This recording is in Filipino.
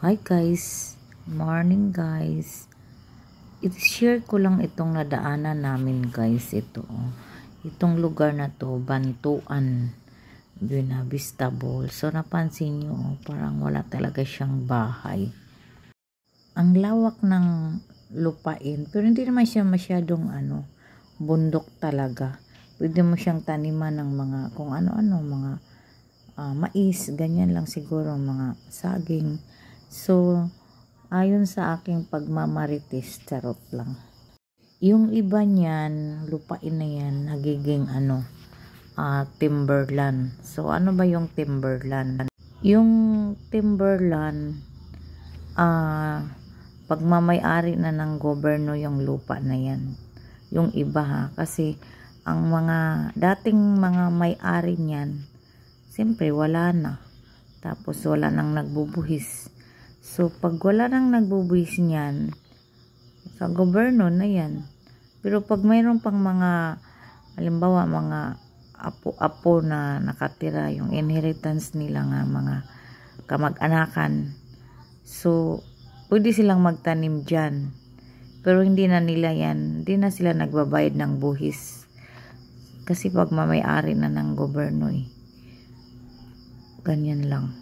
Hi guys, morning guys. I-share ko lang itong nadaanan namin guys. Itong lugar na to, Bantuan, Buena Vista Bowl. So napansin nyo, parang wala talaga siyang bahay. Ang lawak ng lupain, pero hindi naman siya masyadong bundok talaga. Pwede mo siyang taniman ng mga kung ano-ano, mga mais, ganyan lang siguro, mga saging. So, ayon sa aking pagmamarites, charot lang. Yung iba niyan, lupain na yan, nagiging timberland. So, ano ba yung timberland? Yung timberland, pagmamay-ari na ng gobyerno yung lupa na yan. Yung iba ha, kasi ang mga dating mga may-ari niyan, siyempre wala na. Tapos wala nang nagbubuhis. So, pag wala nang nagbubuhis niyan, sa gobyerno na yan. Pero pag mayroon pang mga, halimbawa, mga apo-apo na nakatira, yung inheritance nila nga, mga kamag-anakan, so, pwede silang magtanim dyan. Pero hindi na nila yan, hindi na sila nagbabayad ng buhis. Kasi pag mamay-ari na ng gobyerno Ganyan lang.